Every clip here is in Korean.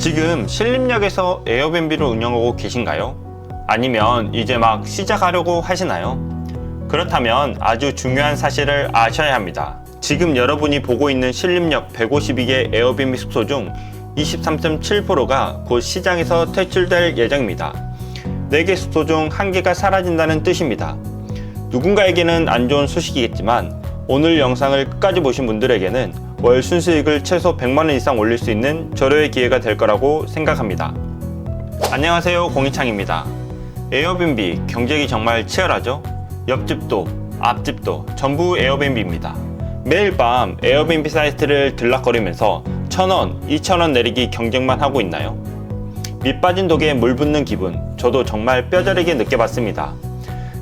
지금 신림역에서 에어비앤비를 운영하고 계신가요? 아니면 이제 막 시작하려고 하시나요? 그렇다면 아주 중요한 사실을 아셔야 합니다. 지금 여러분이 보고 있는 신림역 152개 에어비앤비 숙소 중 23.7%가 곧 시장에서 퇴출될 예정입니다. 4개 숙소 중 1개가 사라진다는 뜻입니다. 누군가에게는 안 좋은 소식이겠지만 오늘 영상을 끝까지 보신 분들에게는 월 순수익을 최소 100만원 이상 올릴 수 있는 절호의 기회가 될 거라고 생각합니다. 안녕하세요, 공희창입니다. 에어비앤비 경쟁이 정말 치열하죠? 옆집도 앞집도 전부 에어비앤비입니다. 매일 밤 에어비앤비 사이트를 들락거리면서 1,000원, 2,000원 내리기 경쟁만 하고 있나요? 밑 빠진 독에 물 붓는 기분, 저도 정말 뼈저리게 느껴봤습니다.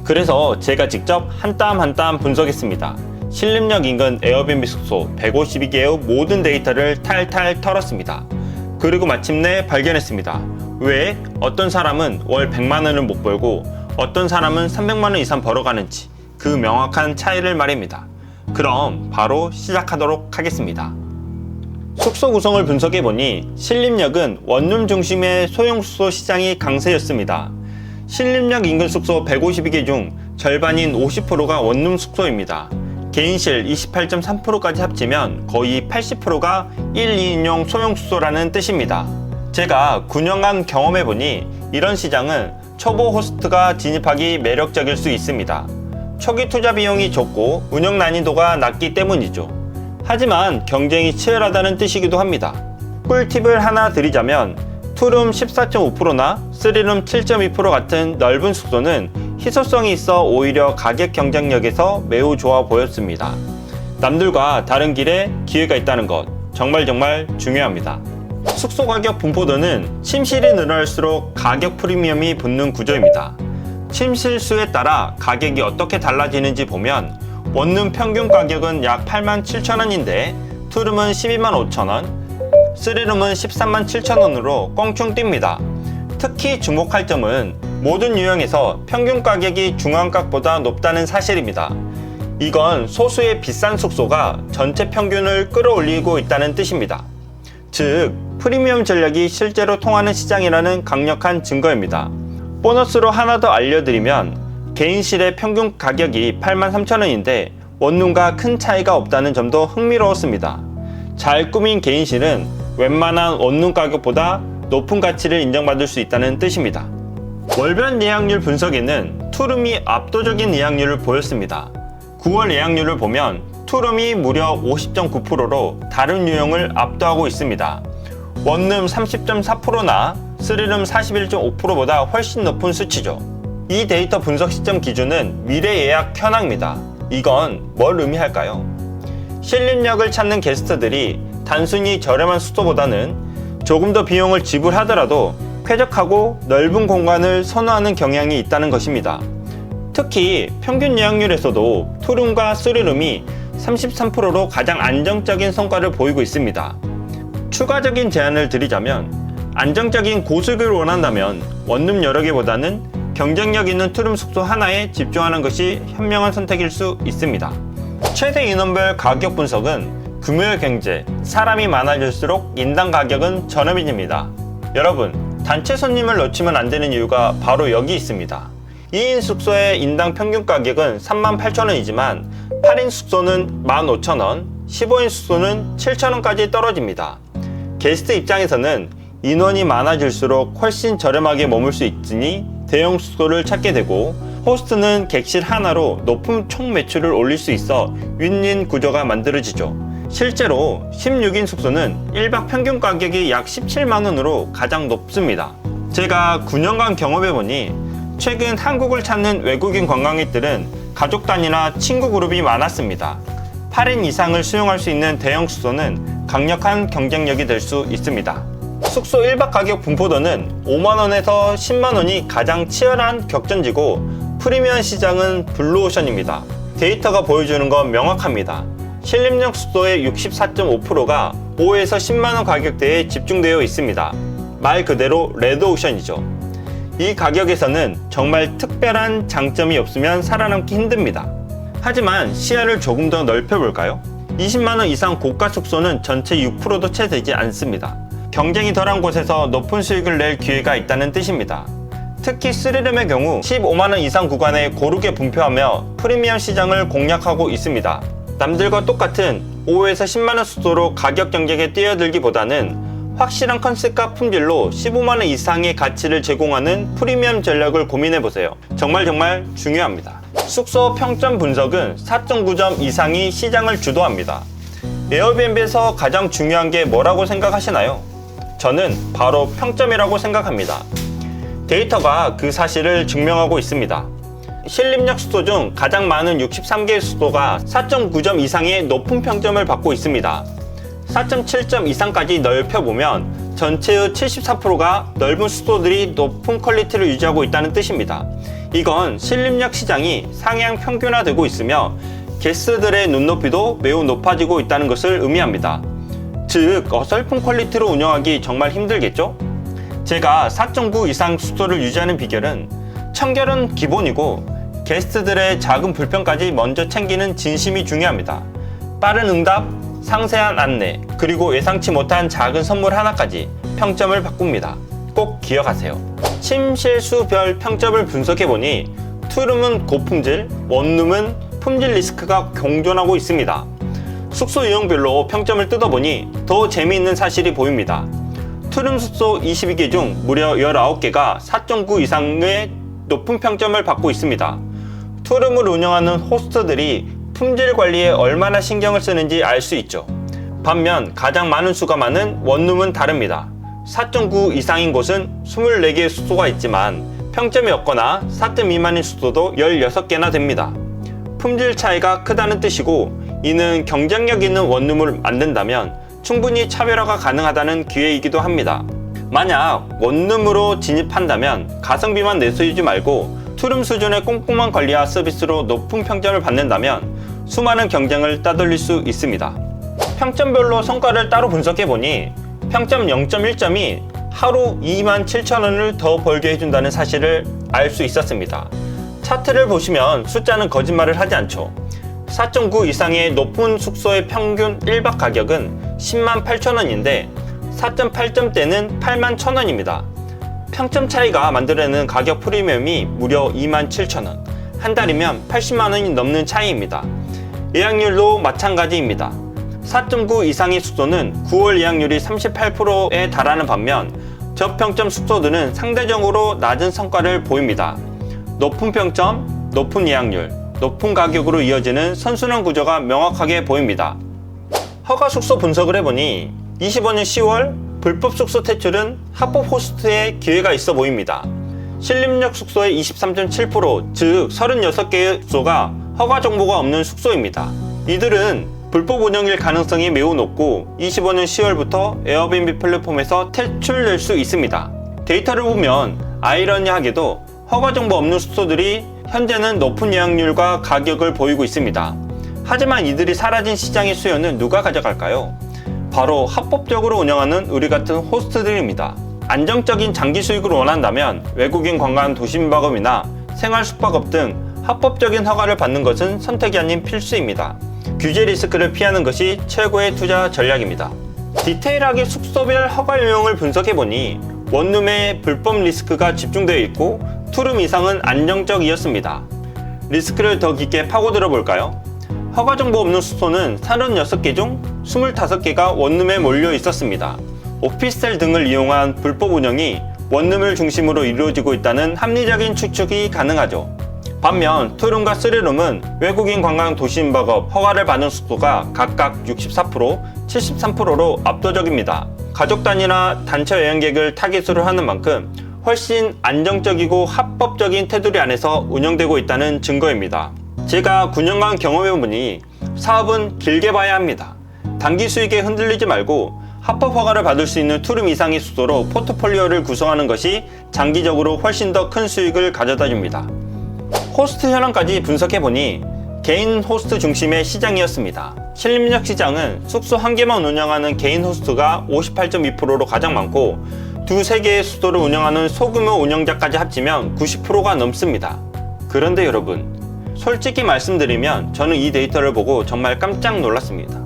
그래서 제가 직접 한 땀 한 땀 분석했습니다. 신림역 인근 에어비앤비 숙소 152개의 모든 데이터를 탈탈 털었습니다. 그리고 마침내 발견했습니다. 왜 어떤 사람은 월 100만원을 못 벌고 어떤 사람은 300만원 이상 벌어가는지 그 명확한 차이를 말입니다. 그럼 바로 시작하도록 하겠습니다. 숙소 구성을 분석해보니 신림역은 원룸 중심의 소형 숙소 시장이 강세였습니다. 신림역 인근 숙소 152개 중 절반인 50%가 원룸 숙소입니다. 개인실 28.3%까지 합치면 거의 80%가 1, 2인용 소형 숙소라는 뜻입니다. 제가 9년간 경험해보니 이런 시장은 초보 호스트가 진입하기 매력적일 수 있습니다. 초기 투자 비용이 적고 운영 난이도가 낮기 때문이죠. 하지만 경쟁이 치열하다는 뜻이기도 합니다. 꿀팁을 하나 드리자면 투룸 14.5%나 3룸 7.2% 같은 넓은 숙소는 희소성이 있어 오히려 가격 경쟁력에서 매우 좋아 보였습니다. 남들과 다른 길에 기회가 있다는 것 정말 중요합니다. 숙소 가격 분포도는 침실이 늘어날수록 가격 프리미엄이 붙는 구조입니다. 침실 수에 따라 가격이 어떻게 달라지는지 보면 원룸 평균 가격은 약 87,000원인데 투룸은 125,000원, 3룸은 137,000원으로 껑충 뜁니다. 특히 주목할 점은 모든 유형에서 평균 가격이 중앙값보다 높다는 사실입니다. 이건 소수의 비싼 숙소가 전체 평균을 끌어올리고 있다는 뜻입니다. 즉, 프리미엄 전략이 실제로 통하는 시장이라는 강력한 증거입니다. 보너스로 하나 더 알려드리면 개인실의 평균 가격이 83,000원인데 원룸과 큰 차이가 없다는 점도 흥미로웠습니다. 잘 꾸민 개인실은 웬만한 원룸 가격보다 높은 가치를 인정받을 수 있다는 뜻입니다. 월별 예약률 분석에는 투룸이 압도적인 예약률을 보였습니다. 9월 예약률을 보면 투룸이 무려 50.9%로 다른 유형을 압도하고 있습니다. 원룸 30.4%나 3룸 41.5%보다 훨씬 높은 수치죠. 이 데이터 분석 시점 기준은 미래 예약 현황입니다. 이건 뭘 의미할까요? 신림역을 찾는 게스트들이 단순히 저렴한 숙소보다는 조금 더 비용을 지불하더라도 쾌적하고 넓은 공간을 선호하는 경향이 있다는 것입니다. 특히 평균 예약률에서도 투룸과 3룸이 33%로 가장 안정적인 성과를 보이고 있습니다. 추가적인 제안을 드리자면 안정적인 고수익을 원한다면 원룸 여러 개보다는 경쟁력 있는 투룸 숙소 하나에 집중하는 것이 현명한 선택일 수 있습니다. 최대 인원별 가격 분석은 금요일 경제, 사람이 많아질수록 인당 가격은 저렴해집니다. 여러분, 단체 손님을 놓치면 안 되는 이유가 바로 여기 있습니다. 2인 숙소의 인당 평균 가격은 38,000원이지만 8인 숙소는 15,000원, 15인 숙소는 7,000원까지 떨어집니다. 게스트 입장에서는 인원이 많아질수록 훨씬 저렴하게 머물 수 있으니 대형 숙소를 찾게 되고 호스트는 객실 하나로 높은 총 매출을 올릴 수 있어 윈윈 구조가 만들어지죠. 실제로 16인 숙소는 1박 평균 가격이 약 17만원으로 가장 높습니다. 제가 9년간 경험해보니 최근 한국을 찾는 외국인 관광객들은 가족 단위나 친구 그룹이 많았습니다. 8인 이상을 수용할 수 있는 대형 숙소는 강력한 경쟁력이 될 수 있습니다. 숙소 1박 가격 분포도는 5만원에서 10만원이 가장 치열한 격전지고 프리미엄 시장은 블루오션입니다. 데이터가 보여주는 건 명확합니다. 신림역 숙소의 64.5%가 5에서 10만원 가격대에 집중되어 있습니다. 말 그대로 레드오션이죠. 이 가격에서는 정말 특별한 장점이 없으면 살아남기 힘듭니다. 하지만 시야를 조금 더 넓혀볼까요? 20만원 이상 고가 숙소는 전체 6%도 채 되지 않습니다. 경쟁이 덜한 곳에서 높은 수익을 낼 기회가 있다는 뜻입니다. 특히 스리램의 경우 15만원 이상 구간에 고르게 분표하며 프리미엄 시장을 공략하고 있습니다. 남들과 똑같은 5에서 10만원 수도로 가격 경쟁에 뛰어들기보다는 확실한 컨셉과 품질로 15만원 이상의 가치를 제공하는 프리미엄 전략을 고민해보세요. 정말 중요합니다. 숙소 평점 분석은 4.9점 이상이 시장을 주도합니다. 에어비앤비에서 가장 중요한 게 뭐라고 생각하시나요? 저는 바로 평점이라고 생각합니다. 데이터가 그 사실을 증명하고 있습니다. 신림역 수도 중 가장 많은 63개의 수도가 4.9점 이상의 높은 평점을 받고 있습니다. 4.7점 이상까지 넓혀보면 전체의 74%가 넓은 수도들이 높은 퀄리티를 유지하고 있다는 뜻입니다. 이건 신림역 시장이 상향 평균화되고 있으며 게스트들의 눈높이도 매우 높아지고 있다는 것을 의미합니다. 즉, 어설픈 퀄리티로 운영하기 정말 힘들겠죠? 제가 4.9 이상 수도를 유지하는 비결은 청결은 기본이고 게스트들의 작은 불편까지 먼저 챙기는 진심이 중요합니다. 빠른 응답, 상세한 안내, 그리고 예상치 못한 작은 선물 하나까지 평점을 바꿉니다. 꼭 기억하세요. 침실수별 평점을 분석해보니 투룸은 고품질, 원룸은 품질 리스크가 공존하고 있습니다. 숙소 유형별로 평점을 뜯어보니 더 재미있는 사실이 보입니다. 투룸 숙소 22개 중 무려 19개가 4.9 이상의 높은 평점을 받고 있습니다. 투룸을 운영하는 호스트들이 품질 관리에 얼마나 신경을 쓰는지 알 수 있죠. 반면 가장 많은 수가 많은 원룸은 다릅니다. 4.9 이상인 곳은 24개의 수도가 있지만 평점이 없거나 4점 미만인 수도도 16개나 됩니다. 품질 차이가 크다는 뜻이고, 이는 경쟁력 있는 원룸을 만든다면 충분히 차별화가 가능하다는 기회이기도 합니다. 만약 원룸으로 진입한다면 가성비만 내세우지 말고 투룸 수준의 꼼꼼한 관리와 서비스로 높은 평점을 받는다면 수많은 경쟁을 따돌릴 수 있습니다. 평점별로 성과를 따로 분석해보니 평점 0.1점이 하루 27,000원을 더 벌게 해준다는 사실을 알 수 있었습니다. 차트를 보시면 숫자는 거짓말을 하지 않죠. 4.9 이상의 높은 숙소의 평균 1박 가격은 108,000원인데 4.8점대는 81,000원입니다. 평점 차이가 만들어내는 가격 프리미엄이 무려 27,000원, 한 달이면 80만원이 넘는 차이입니다. 예약률도 마찬가지입니다. 4.9 이상의 숙소는 9월 예약률이 38%에 달하는 반면 저평점 숙소들은 상대적으로 낮은 성과를 보입니다. 높은 평점, 높은 예약률, 높은 가격으로 이어지는 선순환 구조가 명확하게 보입니다. 허가 숙소 분석을 해보니 25년 10월 불법 숙소 퇴출은 합법 호스트에 기회가 있어 보입니다. 신림역 숙소의 23.7%, 즉 36개의 숙소가 허가 정보가 없는 숙소입니다. 이들은 불법 운영일 가능성이 매우 높고 25년 10월부터 에어비앤비 플랫폼에서 퇴출될 수 있습니다. 데이터를 보면 아이러니하게도 허가 정보 없는 숙소들이 현재는 높은 예약률과 가격을 보이고 있습니다. 하지만 이들이 사라진 시장의 수요는 누가 가져갈까요? 바로 합법적으로 운영하는 우리 같은 호스트들입니다. 안정적인 장기 수익을 원한다면 외국인 관광 도심박업이나 생활 숙박업 등 합법적인 허가를 받는 것은 선택이 아닌 필수입니다. 규제 리스크를 피하는 것이 최고의 투자 전략입니다. 디테일하게 숙소별 허가 유형을 분석해보니 원룸에 불법 리스크가 집중되어 있고 투룸 이상은 안정적이었습니다. 리스크를 더 깊게 파고들어 볼까요? 허가 정보 없는 숙소는 36개 중 25개가 원룸에 몰려 있었습니다. 오피스텔 등을 이용한 불법 운영이 원룸을 중심으로 이루어지고 있다는 합리적인 추측이 가능하죠. 반면 투룸과 쓰리룸은 외국인 관광 도시임박업 허가를 받은 숙소가 각각 64%, 73%로 압도적입니다. 가족 단위나 단체 여행객을 타깃으로 하는 만큼 훨씬 안정적이고 합법적인 테두리 안에서 운영되고 있다는 증거입니다. 제가 9년간 경험해보니 사업은 길게 봐야 합니다. 단기 수익에 흔들리지 말고 합법 허가를 받을 수 있는 투룸 이상의 숙소로 포트폴리오를 구성하는 것이 장기적으로 훨씬 더 큰 수익을 가져다 줍니다. 호스트 현황까지 분석해보니 개인 호스트 중심의 시장이었습니다. 신림역 시장은 숙소 한 개만 운영하는 개인 호스트가 58.2%로 가장 많고 두세 개의 수도를 운영하는 소규모 운영자까지 합치면 90%가 넘습니다. 그런데 여러분, 솔직히 말씀드리면 저는 이 데이터를 보고 정말 깜짝 놀랐습니다.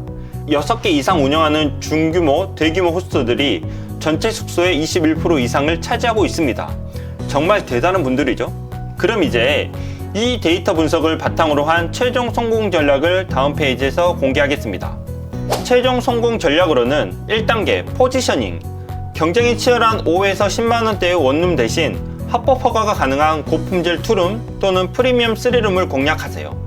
6개 이상 운영하는 중규모, 대규모 호스트들이 전체 숙소의 21% 이상을 차지하고 있습니다. 정말 대단한 분들이죠. 그럼 이제 이 데이터 분석을 바탕으로 한 최종 성공 전략을 다음 페이지에서 공개하겠습니다. 최종 성공 전략으로는 1단계 포지셔닝, 경쟁이 치열한 5에서 10만원대의 원룸 대신 합법 허가가 가능한 고품질 투룸 또는 프리미엄 3룸을 공략하세요.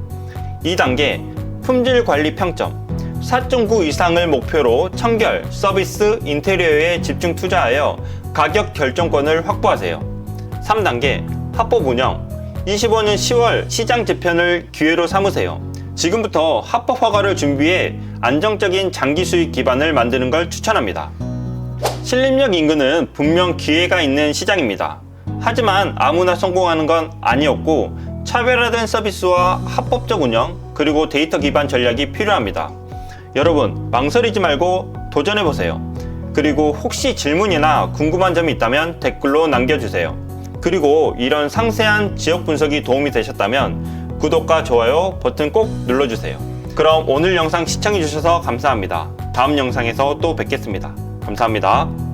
2단계 품질 관리 평점, 4.9 이상을 목표로 청결, 서비스, 인테리어에 집중 투자하여 가격 결정권을 확보하세요. 3단계 합법 운영, 25년 10월 시장 재편을 기회로 삼으세요. 지금부터 합법 허가를 준비해 안정적인 장기 수익 기반을 만드는 걸 추천합니다. 신림역 인근은 분명 기회가 있는 시장입니다. 하지만 아무나 성공하는 건 아니었고 차별화된 서비스와 합법적 운영 그리고 데이터 기반 전략이 필요합니다. 여러분 망설이지 말고 도전해보세요. 그리고 혹시 질문이나 궁금한 점이 있다면 댓글로 남겨주세요. 그리고 이런 상세한 지역 분석이 도움이 되셨다면 구독과 좋아요 버튼 꼭 눌러주세요. 그럼 오늘 영상 시청해주셔서 감사합니다. 다음 영상에서 또 뵙겠습니다. 감사합니다.